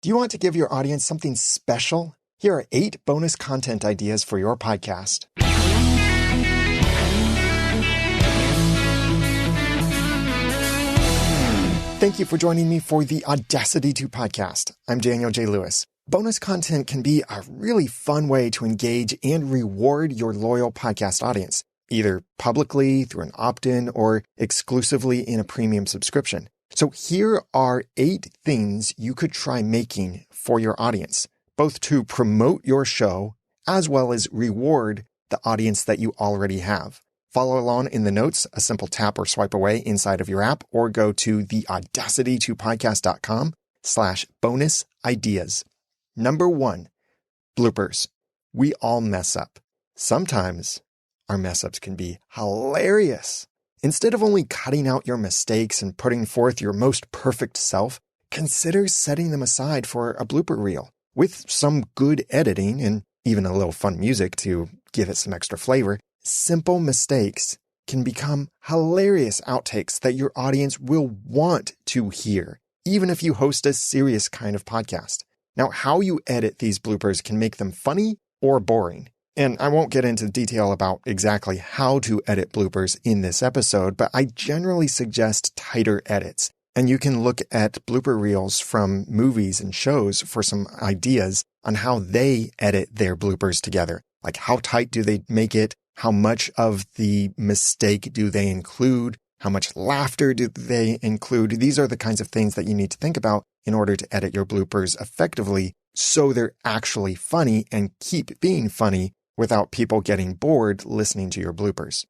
Do you want to give your audience something special? Here are 8 bonus content ideas for your podcast. Thank you for joining me for the Audacity 2 podcast. I'm Daniel J. Lewis. Bonus content can be a really fun way to engage and reward your loyal podcast audience, either publicly through an opt-in or exclusively in a premium subscription. So here are 8 things you could try making for your audience, both to promote your show as well as reward the audience that you already have. Follow along in the notes, a simple tap or swipe away inside of your app, or go to the audacity2podcast.com/bonus ideas. Number 1, bloopers. We all mess up. Sometimes our mess ups can be hilarious. Instead of only cutting out your mistakes and putting forth your most perfect self, consider setting them aside for a blooper reel with some good editing and even a little fun music to give it some extra flavor. Simple mistakes can become hilarious outtakes that your audience will want to hear, even if you host a serious kind of podcast. Now, how you edit these bloopers can make them funny or boring. And I won't get into detail about exactly how to edit bloopers in this episode, but I generally suggest tighter edits. And you can look at blooper reels from movies and shows for some ideas on how they edit their bloopers together. Like, how tight do they make it? How much of the mistake do they include? How much laughter do they include? These are the kinds of things that you need to think about in order to edit your bloopers effectively so they're actually funny and keep being funny without people getting bored listening to your bloopers.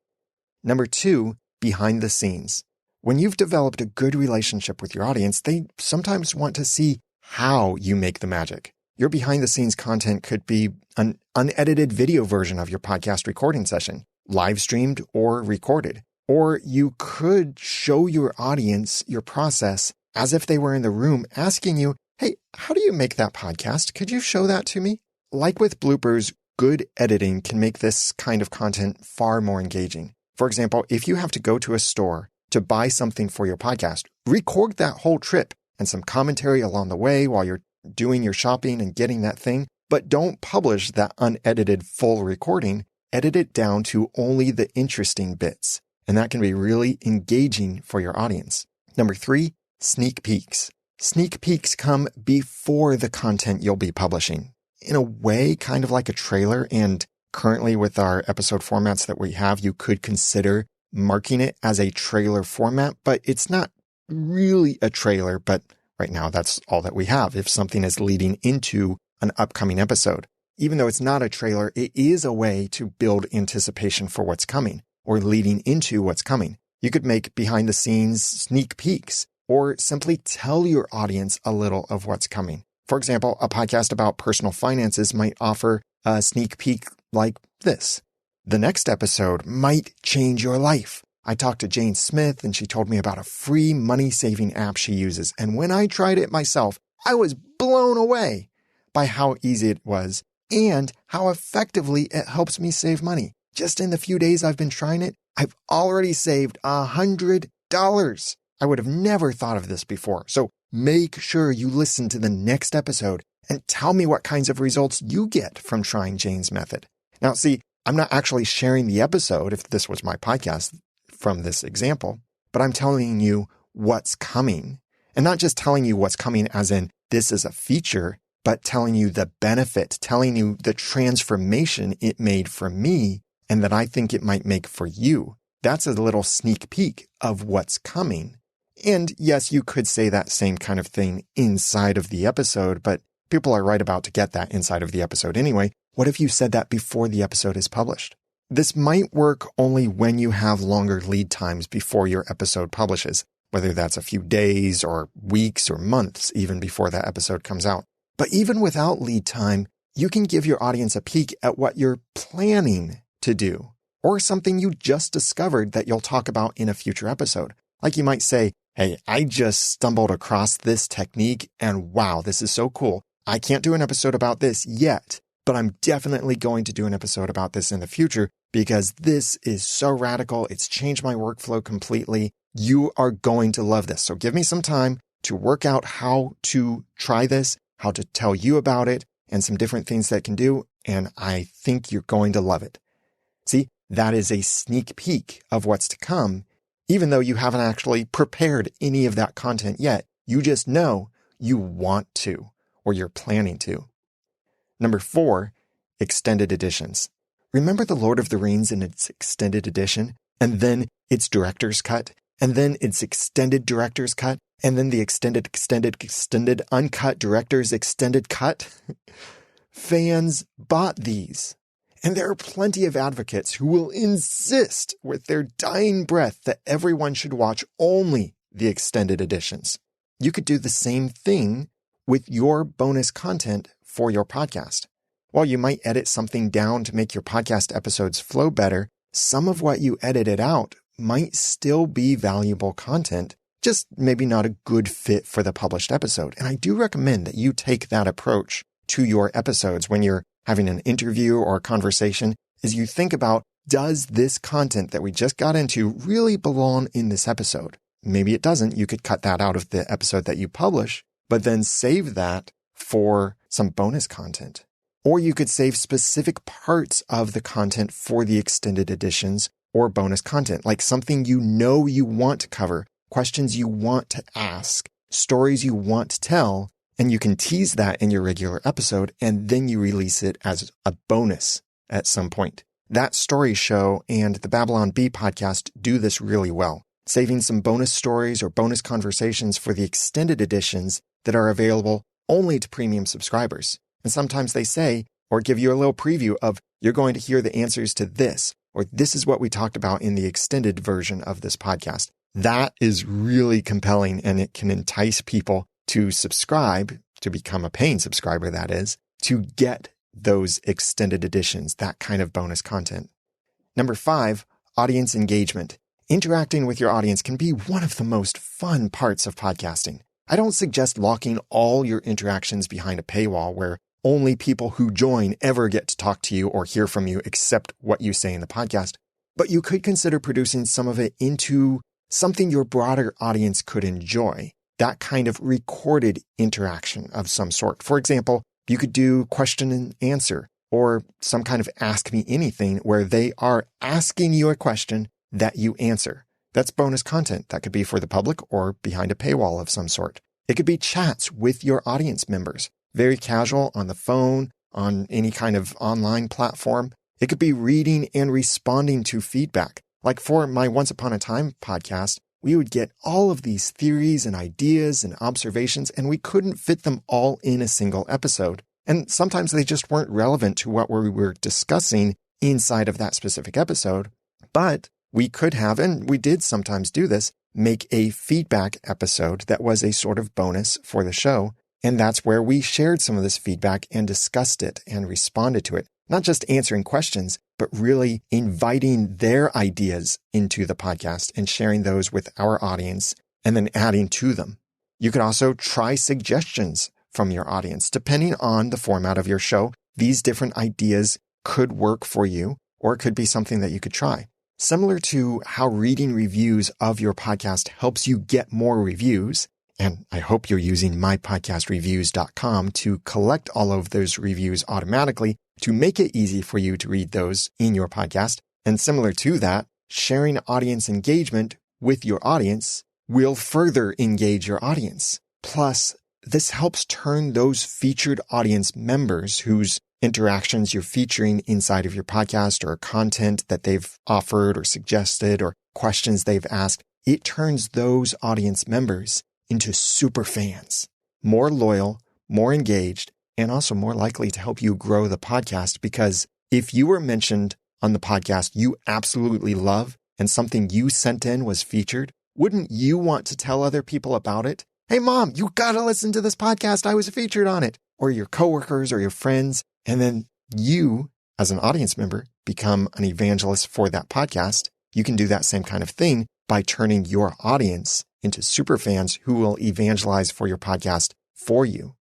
Number 2, behind the scenes. When you've developed a good relationship with your audience, they sometimes want to see how you make the magic. Your behind-the-scenes content could be an unedited video version of your podcast recording session, live-streamed or recorded. Or you could show your audience your process as if they were in the room asking you, hey, how do you make that podcast? Could you show that to me? Like with bloopers, good editing can make this kind of content far more engaging. For example, if you have to go to a store to buy something for your podcast, record that whole trip and some commentary along the way while you're doing your shopping and getting that thing, but don't publish that unedited full recording. Edit it down to only the interesting bits, and that can be really engaging for your audience. Number 3, sneak peeks. Sneak peeks come before the content you'll be publishing. In a way, kind of like a trailer, and currently with our episode formats that we have, you could consider marking it as a trailer format, but it's not really a trailer, but right now, that's all that we have if something is leading into an upcoming episode. Even though it's not a trailer, it is a way to build anticipation for what's coming or leading into what's coming. You could make behind-the-scenes sneak peeks or simply tell your audience a little of what's coming. For example, a podcast about personal finances might offer a sneak peek like this. The next episode might change your life. I talked to Jane Smith and she told me about a free money-saving app she uses. And when I tried it myself, I was blown away by how easy it was and how effectively it helps me save money. Just in the few days I've been trying it, I've already saved $100. I would have never thought of this before. So make sure you listen to the next episode and tell me what kinds of results you get from trying Jane's method. Now, see, I'm not actually sharing the episode if this was my podcast from this example, but I'm telling you what's coming. And not just telling you what's coming as in this is a feature, but telling you the benefit, telling you the transformation it made for me and that I think it might make for you. That's a little sneak peek of what's coming. And yes, you could say that same kind of thing inside of the episode, but people are right about to get that inside of the episode anyway. What if you said that before the episode is published? This might work only when you have longer lead times before your episode publishes, whether that's a few days or weeks or months even before that episode comes out. But even without lead time, you can give your audience a peek at what you're planning to do or something you just discovered that you'll talk about in a future episode. Like you might say, hey, I just stumbled across this technique and wow, this is so cool. I can't do an episode about this yet, but I'm definitely going to do an episode about this in the future because this is so radical. It's changed my workflow completely. You are going to love this. So give me some time to work out how to try this, how to tell you about it, and some different things that it can do, and I think you're going to love it. See, that is a sneak peek of what's to come, even though you haven't actually prepared any of that content yet. You just know you want to, or you're planning to. Number 4, extended editions. Remember The Lord of the Rings in its extended edition, and then its director's cut, and then its extended director's cut, and then the extended uncut director's extended cut? Fans bought these. And there are plenty of advocates who will insist with their dying breath that everyone should watch only the extended editions. You could do the same thing with your bonus content for your podcast. While you might edit something down to make your podcast episodes flow better, some of what you edited out might still be valuable content, just maybe not a good fit for the published episode. And I do recommend that you take that approach to your episodes when you're having an interview or a conversation, is you think about, does this content that we just got into really belong in this episode? Maybe it doesn't. You could cut that out of the episode that you publish, but then save that for some bonus content. Or you could save specific parts of the content for the extended editions or bonus content, like something you know you want to cover, questions you want to ask, stories you want to tell, and you can tease that in your regular episode, and then you release it as a bonus at some point. That Story Show and the Babylon Bee podcast do this really well, saving some bonus stories or bonus conversations for the extended editions that are available only to premium subscribers. And sometimes they say, or give you a little preview of, you're going to hear the answers to this, or this is what we talked about in the extended version of this podcast. That is really compelling, and it can entice people to subscribe, to become a paying subscriber, that is, to get those extended editions, that kind of bonus content. Number 5, audience engagement. Interacting with your audience can be one of the most fun parts of podcasting. I don't suggest locking all your interactions behind a paywall where only people who join ever get to talk to you or hear from you except what you say in the podcast, but you could consider producing some of it into something your broader audience could enjoy. That kind of recorded interaction of some sort. For example, you could do question and answer or some kind of ask me anything where they are asking you a question that you answer. That's bonus content. That could be for the public or behind a paywall of some sort. It could be chats with your audience members, very casual on the phone, on any kind of online platform. It could be reading and responding to feedback. Like for my Once Upon a Time podcast, we would get all of these theories and ideas and observations, and we couldn't fit them all in a single episode. And sometimes they just weren't relevant to what we were discussing inside of that specific episode. But we could have, and we did sometimes do this, make a feedback episode that was a sort of bonus for the show. And that's where we shared some of this feedback and discussed it and responded to it. Not just answering questions, but really inviting their ideas into the podcast and sharing those with our audience and then adding to them. You could also try suggestions from your audience. Depending on the format of your show, these different ideas could work for you, or it could be something that you could try. Similar to how reading reviews of your podcast helps you get more reviews, and I hope you're using mypodcastreviews.com to collect all of those reviews automatically to make it easy for you to read those in your podcast. And similar to that, sharing audience engagement with your audience will further engage your audience. Plus, this helps turn those featured audience members whose interactions you're featuring inside of your podcast or content that they've offered or suggested or questions they've asked, it turns those audience members into super fans, more loyal, more engaged, and also more likely to help you grow the podcast, because if you were mentioned on the podcast you absolutely love and something you sent in was featured, wouldn't you want to tell other people about it? Hey mom, you gotta listen to this podcast. I was featured on it. Or your coworkers or your friends. And then you, as an audience member, become an evangelist for that podcast. You can do that same kind of thing by turning your audience into super fans who will evangelize for your podcast for you.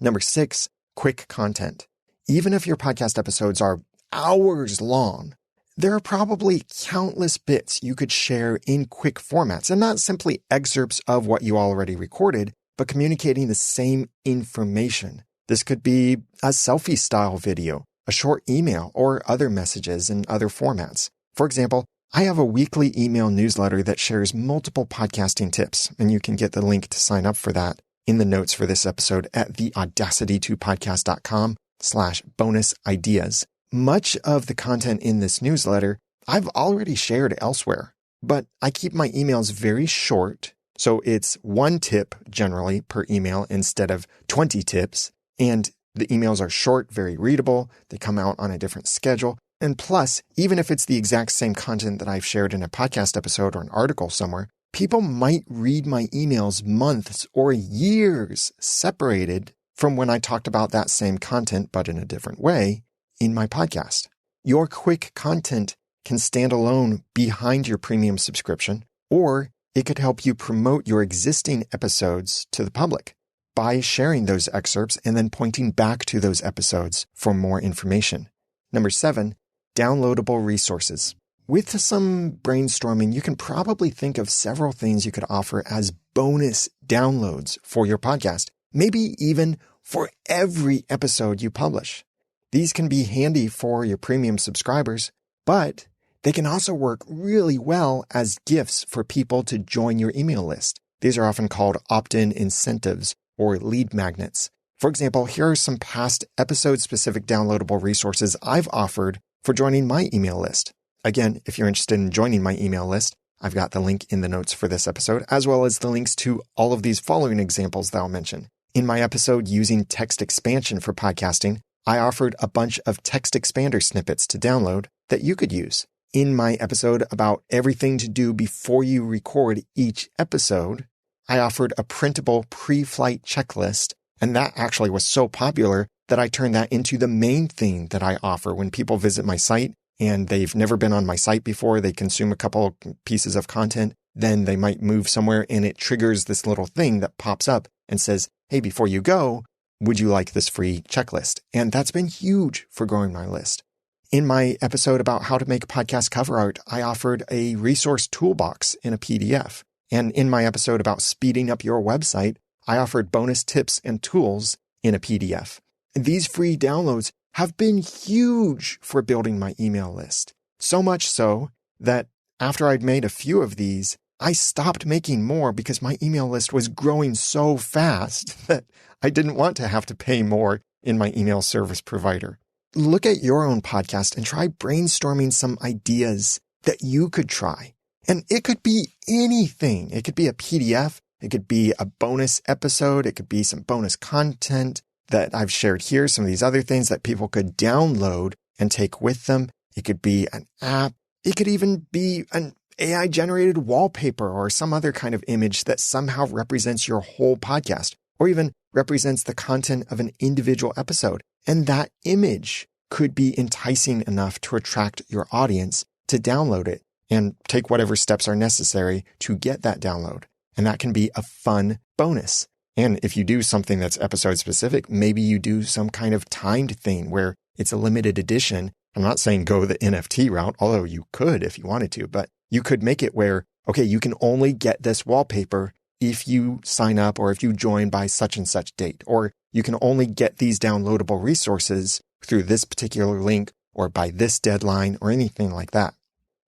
Number 6, quick content. Even if your podcast episodes are hours long, there are probably countless bits you could share in quick formats, and not simply excerpts of what you already recorded, but communicating the same information. This could be a selfie-style video, a short email, or other messages in other formats. For example, I have a weekly email newsletter that shares multiple podcasting tips, and you can get the link to sign up for that in the notes for this episode at theaudacity2podcast.com/bonus ideas. Much of the content in this newsletter I've already shared elsewhere, but I keep my emails very short, so it's 1 tip generally per email instead of 20 tips, and the emails are short, very readable, they come out on a different schedule, and plus, even if it's the exact same content that I've shared in a podcast episode or an article somewhere, people might read my emails months or years separated from when I talked about that same content, but in a different way, in my podcast. Your quick content can stand alone behind your premium subscription, or it could help you promote your existing episodes to the public by sharing those excerpts and then pointing back to those episodes for more information. Number 7, downloadable resources. With some brainstorming, you can probably think of several things you could offer as bonus downloads for your podcast, maybe even for every episode you publish. These can be handy for your premium subscribers, but they can also work really well as gifts for people to join your email list. These are often called opt-in incentives or lead magnets. For example, here are some past episode-specific downloadable resources I've offered for joining my email list. Again, if you're interested in joining my email list, I've got the link in the notes for this episode, as well as the links to all of these following examples that I'll mention. In my episode using text expansion for podcasting, I offered a bunch of text expander snippets to download that you could use. In my episode about everything to do before you record each episode, I offered a printable pre-flight checklist, and that actually was so popular that I turned that into the main thing that I offer when people visit my site and they've never been on my site before. They consume a couple pieces of content, then they might move somewhere and it triggers this little thing that pops up and says, hey, before you go, would you like this free checklist? And that's been huge for growing my list. In my episode about how to make podcast cover art, I offered a resource toolbox in a PDF. And in my episode about speeding up your website, I offered bonus tips and tools in a PDF. And these free downloads have been huge for building my email list. So much so that after I'd made a few of these, I stopped making more because my email list was growing so fast that I didn't want to have to pay more in my email service provider. Look at your own podcast and try brainstorming some ideas that you could try. And it could be anything. It could be a PDF. It could be a bonus episode. It could be some bonus content that I've shared here, some of these other things that people could download and take with them. It could be an app. It could even be an AI-generated wallpaper or some other kind of image that somehow represents your whole podcast or even represents the content of an individual episode. And that image could be enticing enough to attract your audience to download it and take whatever steps are necessary to get that download. And that can be a fun bonus. And if you do something that's episode specific, maybe you do some kind of timed thing where it's a limited edition. I'm not saying go the NFT route, although you could if you wanted to, but you could make it where, okay, you can only get this wallpaper if you sign up or if you join by such and such date, or you can only get these downloadable resources through this particular link or by this deadline or anything like that.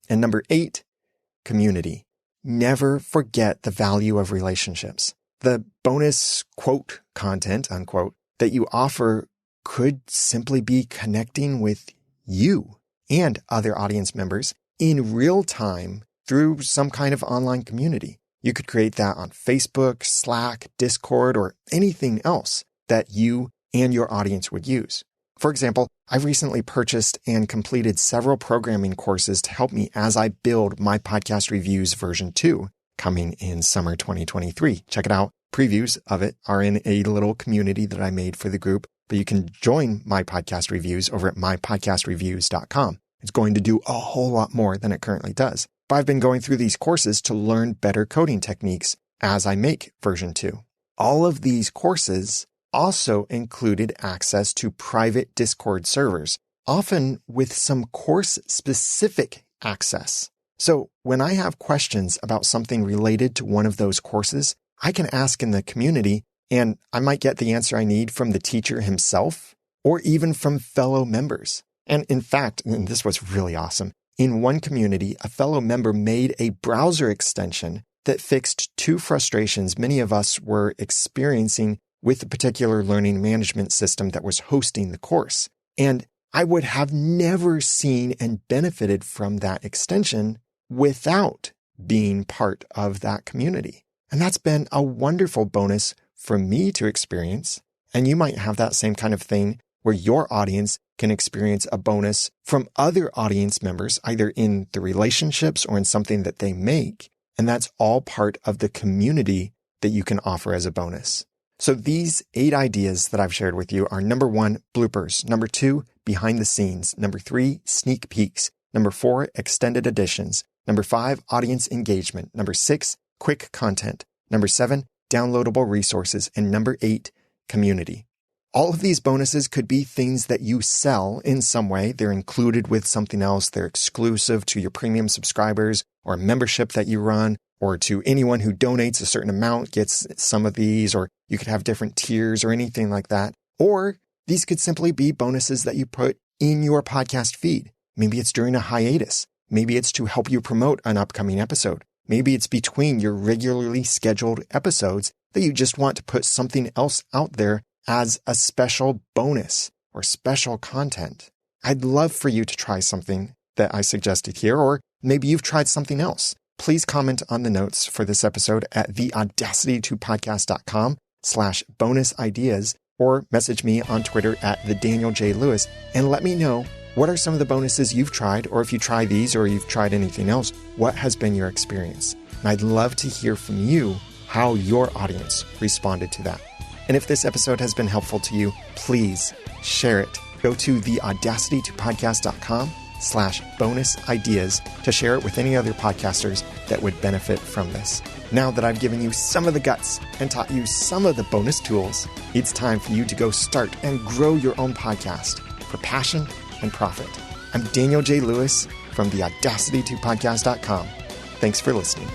And number 8, community. Never forget the value of relationships. The bonus quote content, unquote, that you offer could simply be connecting with you and other audience members in real time through some kind of online community. You could create that on Facebook, Slack, Discord, or anything else that you and your audience would use. For example, I've recently purchased and completed several programming courses to help me as I build my podcast reviews version 2, coming in summer 2023. Check it out. Previews of it are in a little community that I made for the group, but you can join my podcast reviews over at mypodcastreviews.com. It's going to do a whole lot more than it currently does. But I've been going through these courses to learn better coding techniques as I make version 2. All of these courses also included access to private Discord servers, often with some course-specific access. So when I have questions about something related to one of those courses, I can ask in the community, and I might get the answer I need from the teacher himself, or even from fellow members. And in fact, and this was really awesome, in one community, a fellow member made a browser extension that fixed two frustrations many of us were experiencing with the particular learning management system that was hosting the course. And I would have never seen and benefited from that extension without being part of that community. And that's been a wonderful bonus for me to experience. And you might have that same kind of thing where your audience can experience a bonus from other audience members, either in the relationships or in something that they make. And that's all part of the community that you can offer as a bonus. So these 8 ideas that I've shared with you are: number 1, bloopers; number 2, behind the scenes; number 3, sneak peeks; number 4, extended editions; number 5, audience engagement; number 6, quick content; number 7, downloadable resources; and number 8, community. All of these bonuses could be things that you sell in some way. They're included with something else. They're exclusive to your premium subscribers or a membership that you run, or to anyone who donates a certain amount gets some of these, or you could have different tiers or anything like that. Or these could simply be bonuses that you put in your podcast feed. Maybe it's during a hiatus. Maybe it's to help you promote an upcoming episode. Maybe it's between your regularly scheduled episodes that you just want to put something else out there as a special bonus or special content. I'd love for you to try something that I suggested here, or maybe you've tried something else. Please comment on the notes for this episode at theaudacitytopodcast.com/bonus ideas, or message me on Twitter at @TheDanielJLewis and let me know what are some of the bonuses you've tried, or if you try these or you've tried anything else, what has been your experience? And I'd love to hear from you how your audience responded to that. And if this episode has been helpful to you, please share it. Go to theaudacitytopodcast.com/bonus ideas to share it with any other podcasters that would benefit from this. Now that I've given you some of the guts and taught you some of the bonus tools, it's time for you to go start and grow your own podcast for passion and profit. I'm Daniel J. Lewis from theaudacitytopodcast.com. Thanks for listening.